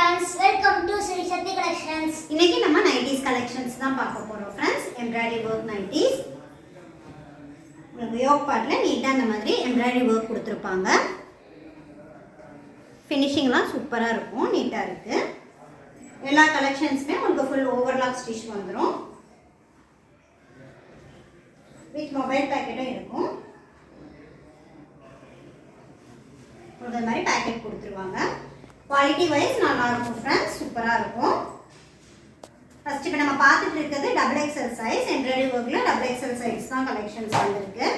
friends, welcome to Sri Shakti Collections. இன்னைக்கு நம்ம 90s collections தான் பார்க்க போறோம் friends. Embroidery work 90s. உங்களுக்கு யோக் பார்ட்ல நீட்டா இந்த மாதிரி embroidery work கொடுத்திருப்பாங்க. ஃபினிஷிங்லாம் சூப்பரா இருக்கும், நீட்டா இருக்கு. எல்லா கலெக்ஷன்ஸ்மே உங்களுக்கு full overlock stitch வந்துரும். வித் மொபைல் பாக்கெட்டும் இருக்கும். இந்த மாதிரி பாக்கெட் கொடுத்துருவாங்க. குவாலிட்டி வைஸ் நல்லா இருக்கும் ஃப்ரெண்ட்ஸ், சூப்பராக இருக்கும். ஃபர்ஸ்ட் இப்போ நம்ம பார்த்துட்டு இருக்கிறது டபுள் எக்ஸல் சைஸ். எம்ப்ராய்டரி ஒர்க்கில் டபுள் எக்ஸல் சைஸ் தான் கலெக்ஷன்ஸ் வந்துருக்கு.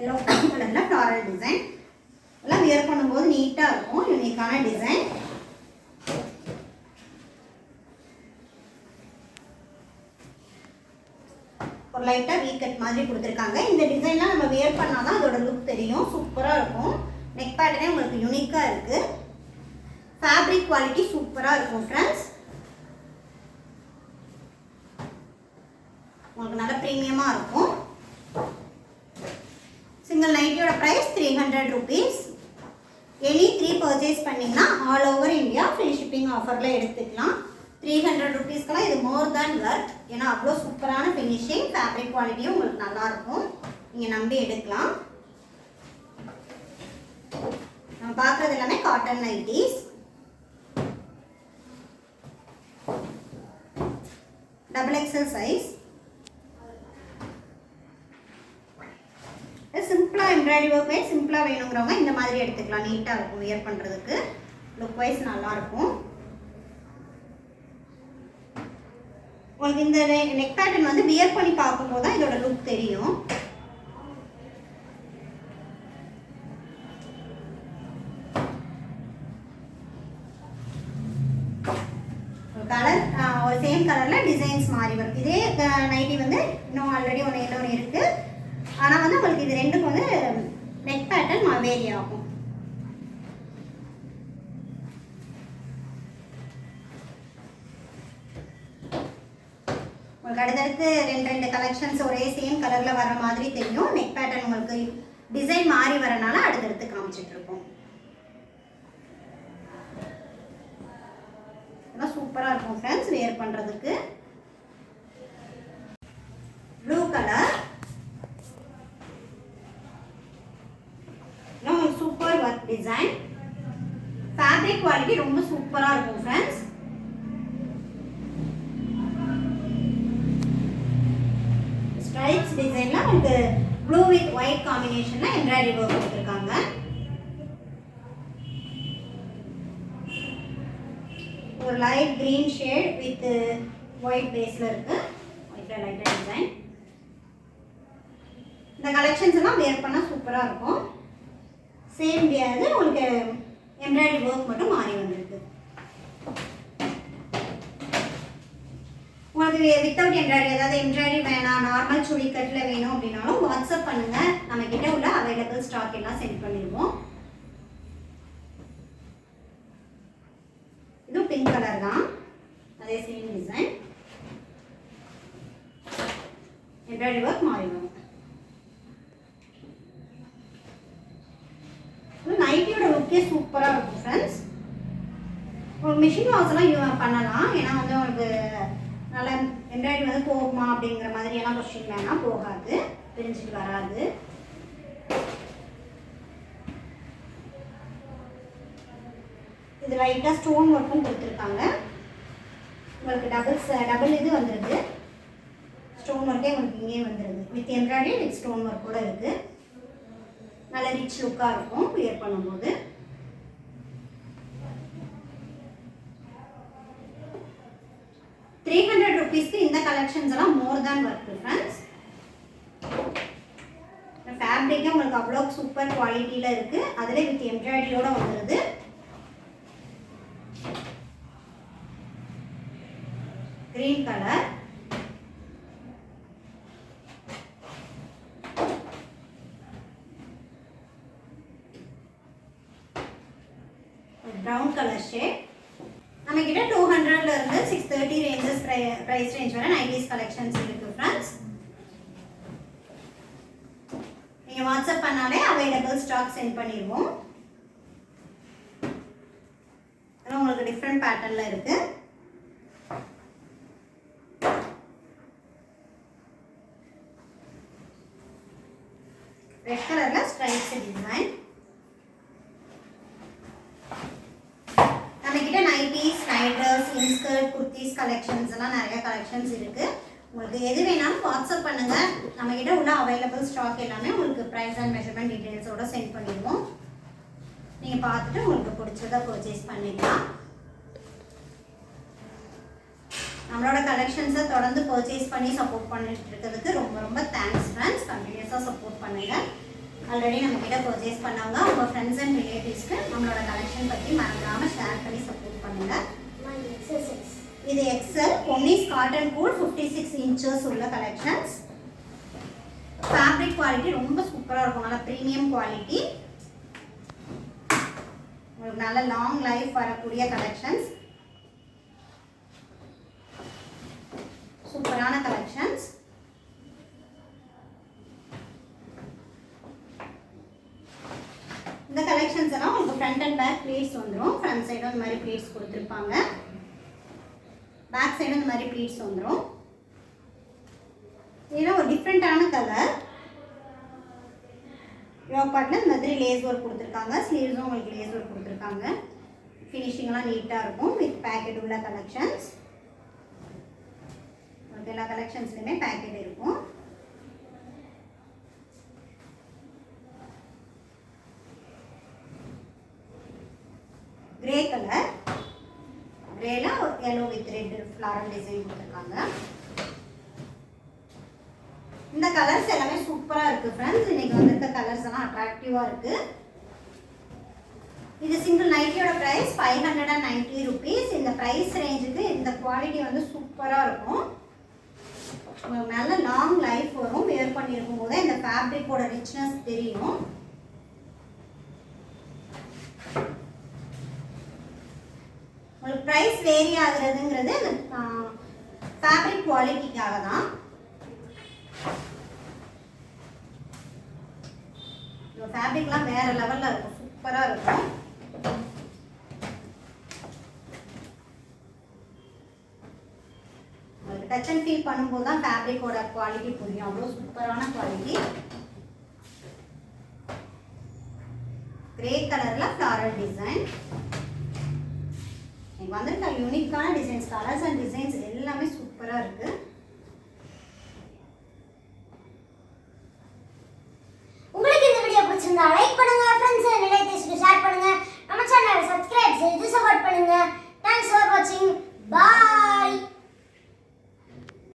எல்லோ கலரில் ஃப்ளாரல் டிசைன் எல்லாம் வியர் பண்ணும்போது நீட்டாக இருக்கும், யூனிக்கான டிசைன். ஒரு லைட்டாக வீ கட் மாதிரி கொடுத்துருக்காங்க. இந்த டிசைன்லாம் நம்ம வியர் பண்ணால் தான் அதோட லுக் தெரியும், சூப்பராக இருக்கும். நெக் பேட்டர்னே உங்களுக்கு யூனிக்காக இருக்குது. ஃபேப்ரிக் குவாலிட்டி சூப்பராக இருக்கும் ஃப்ரெண்ட்ஸ். உங்களுக்கு நல்ல ப்ரீமியமாக இருக்கும். சிங்கிள் நைட்டியோட ப்ரைஸ் 300 rupees. எனி 3 பர்ச்சேஸ் பண்ணிங்கன்னா all over India free shipping ஆஃபரில் எடுத்துக்கலாம். 300 rupeesக்கெல்லாம் இது மோர் தேன் வர்த். ஏன்னா அவ்வளோ சூப்பரான ஃபினிஷிங், ஃபேப்ரிக் குவாலிட்டியும் உங்களுக்கு நல்லாயிருக்கும். நீங்கள் நம்பி எடுக்கலாம். நம்ம பார்க்குறது எல்லாமே cotton nighties. Double XL size. சிம்பிளாக எம்ப்ராய்டரி ஒர்க் வைஸ் சிம்பிளாக வேணுங்கிறவங்க இந்த மாதிரி எடுத்துக்கலாம். நீட்டாக இருக்கும், வியர் பண்ணுறதுக்கு லுக் வைஸ் நல்லாயிருக்கும். உங்களுக்கு இந்த நெக் பேட்டர்ன் வந்து வியர் பண்ணி பார்க்கும்போது தான் இதோட லுக் தெரியும். கலர் ஒரு சேம் கலரில் டிசைன்ஸ் மாறி வரும். இதே நைட்டி வந்து இன்னும் ஆல்ரெடி ஒன்று இருக்குது. ஆனால் வந்து உங்களுக்கு இது ரெண்டுக்கும் வந்து நெக் பேட்டர்ன் வேரி ஆகும். உங்களுக்கு அடுத்தடுத்து ரெண்டு கலெக்ஷன்ஸ் ஒரே சேம் கலரில் வர மாதிரி தெரியும். நெக் பேட்டர்ன் உங்களுக்கு டிசைன் மாறி வரனால அடுத்தடுத்து காமிச்சிட்ருக்கோம். சூப்பராக இருக்கும் ஃப்ரெண்ட்ஸ் வியர் பண்ணுறதுக்கு. Blue colour super work design. Fabric quality ரொம்ப சூப்பராக இருக்கும் ஃப்ரெண்ட்ஸ். ஸ்ட்ரைப்ஸ் டிசைனில் உங்களுக்கு ப்ளூ வித் ஒயிட் காம்பினேஷனில் எம்ப்ராய்டரி ஒர்க் கொடுத்துருக்காங்க. ஒரு light green shade with white பேஸில் இருக்குது. ஒயிட்டில் லைட்டாக டிசைன். இந்த கலெக்ஷன்ஸ் எல்லாம் வேர் பண்ணால் சூப்பராக இருக்கும். சேம் அது உங்களுக்கு எம்ப்ராய்டரி ஒர்க் மட்டும் மாறி வந்திருக்கு. உங்களுக்கு வித்தவுட் எம்ப்ராய்டரி, அதாவது எம்ப்ராய்டரி வேணாம், நார்மல் சுடி கட்டில் வேணும் அப்படின்னாலும் வாட்ஸ்அப் பண்ணுங்கள். நம்மக்கிட்ட உள்ள அவைலபிள் ஸ்டாக் எல்லாம் சென்ட் பண்ணிடுவோம். இது பிங்க் கலர் தான், அதே சேம் டிசைன். எம்ப்ராய்டரி ஒர்க் மாறி வரும். நைட்டியோட லுக்கே சூப்பராக இருக்கும் ஃப்ரெண்ட்ஸ். ஒரு மிஷின் வாஷ்லாம் பண்ணலாம். ஏன்னா வந்து உங்களுக்கு நல்லா எம்ப்ராய்டரி வந்து போகுமா அப்படிங்கிற மாதிரியெல்லாம் கொஸ்டின் வேணாம், போகாது, பிரிஞ்சுட்டு வராது. இது லைட்டாக ஸ்டோன் ஒர்க்கும் கொடுத்துருக்காங்க. உங்களுக்கு டபுள் இது வந்துடுது. ஸ்டோன் ஒர்க்கே உங்களுக்கு இங்கே வந்துடுது. With embroidery with stone work கூட இருக்குது. நல்ல ரிச் லுக்காக இருக்கும் வியர் பண்ணும்போது. ₹300 இந்த கலெக்ஷன்ஸ் எல்லாம் மோர் தேன் ஒர்க் ஃப்ரெண்ட்ஸ். ஃபேப்ரிக்கே உங்களுக்கு அவ்வளோ சூப்பர் குவாலிட்டியில் இருக்குது. அதில் வித் எம்ப்ராய்டரியோட வந்துடுது. Green colour, brown colour shade. நம்மக்கிட்ட 200 இருந்து 630 ரேஞ்சஸ் ப்ரைஸ் ரேஞ்ச் வரை 90s கலெக்ஷன்ஸ் இருக்குது ஃப்ரெண்ட்ஸ். நீங்கள் வாட்ஸ்அப் பண்ணாலே அவைலபிள் ஸ்டாக் சென்ட் பண்ணிடுவோம். பேட்டர்ன்ல இருக்கு. ரெட் கலர்ல ஸ்ட்ரைப்ஸ் டிசைன். நம்ம கிட்ட nighties, night dress, inskirt, kurtis collections எல்லாம் நிறைய கலெக்ஷன்ஸ் இருக்கு. உங்களுக்கு எது வேணாலும் வாட்ஸ்அப் பண்ணுங்க. நம்ம கிட்ட உள்ள அவைலபிள் ஸ்டாக் எல்லாமே உங்களுக்கு பிரைஸ் அண்ட் மெஷர்மெண்ட் டீடைல்ஸோட சென்ட் பண்ணிடுவோம். நீங்க பார்த்துட்டு உங்களுக்கு பிடிச்சதை பர்ச்சேஸ் பண்ணிக்கலாம். நம்மளோட கலெக்ஷன்ஸை தொடர்ந்து பர்ச்சேஸ் பண்ணி சப்போர்ட் பண்ணிட்டு இருக்கிறதுக்கு ரொம்ப ரொம்ப தேங்க்ஸ் ஃப்ரெண்ட்ஸ். கண்டினியூஸாக சப்போர்ட் பண்ணுங்க. ஆல்ரெடி நம்ம கிட்ட பர்ச்சேஸ் பண்ணவங்க உங்கள் ஃப்ரெண்ட்ஸ் அண்ட் ரிலேட்டிவ்ஸ்க்கு நம்மளோட கலெக்ஷன் பற்றி மறக்காமல் ஷேர் பண்ணி சப்போர்ட் பண்ணுங்க. இது XL Ponnis cotton cool 56 inches உள்ள கலெக்ஷன்ஸ். ஃபேப்ரிக் குவாலிட்டி ரொம்ப சூப்பராக இருக்கும். நல்லா ப்ரீமியம் குவாலிட்டி. உங்களுக்கு நல்ல லாங் லைஃப் வரக்கூடிய கலெக்ஷன்ஸ். சூப்பரான கலெக்ஷன்ஸ். இந்த கலெக்ஷன்ஸ் எல்லாம் உங்களுக்கு ஃப்ரண்ட் அண்ட் பேக் ப்ளீட்ஸ் வந்துடும். ஃப்ரண்ட் சைடும் இந்த மாதிரி ப்ளீட்ஸ் கொடுத்துருப்பாங்க. பேக் சைடும் இந்த மாதிரி ப்ளீட்ஸ் வந்துடும். இதெல்லாம் ஒரு டிஃப்ரெண்ட்டான கலர். யோகாட்டில் இந்த மாதிரி லேஸ் ஒர்க் கொடுத்துருக்காங்க. ஸ்லீவ்ஸும் உங்களுக்கு லேஸ் ஒர்க் கொடுத்துருக்காங்க. ஃபினிஷிங்லாம் நீட்டாக இருக்கும். வித் பேக்கெட் உள்ள கலெக்ஷன்ஸ். உங்களுக்கு எல்லா கலெக்ஷன்ஸ்லையுமே பேக்கெட் இருக்கும். Grey colour. கிரேல yellow with red floral design கொடுத்துருக்காங்க. இந்த கலர்ஸ் எல்லாமே சூப்பராக இருக்குது ஃப்ரெண்ட்ஸ். இன்னைக்கு வந்திருக்க கலர்ஸ் எல்லாம் அட்ராக்டிவாக இருக்குது. இது சிங்கிள் நைட்டியோட ப்ரைஸ் 590 rupees. இந்த ப்ரைஸ் ரேஞ்சுக்கு இந்த குவாலிட்டி வந்து சூப்பராக இருக்கும். உங்களுக்கு நல்ல லாங் லைஃப் வரும். வேர் பண்ணியிருக்கும் போதே இந்த ஃபேப்ரிக்கோட ரிச்னஸ் தெரியும். உங்களுக்கு ப்ரைஸ் வேரி ஆகுறதுங்கிறது அந்த ஃபேப்ரிக் குவாலிட்டிக்காக தான். இந்த ஃபேப்ரிக்லாம் வேற லெவலில் இருக்கும். சூப்பராக இருக்கும். உங்களுக்கு டச் அண்ட் ஃபீல் பண்ணும்போது தான் ஃபேப்ரிக்கோட குவாலிட்டி புரியும். அவ்வளோ சூப்பரான குவாலிட்டி. கிரே கலரில் ஃப்ளாரல் டிசைன். வந்திருக்க யூனிக்கான டிசைன்ஸ், கலர்ஸ் அண்ட் டிசைன்ஸ் எல்லாமே சூப்பராக இருக்கு. உங்களுக்கு இந்த வீடியோ பிடிச்சிருந்தா லைக்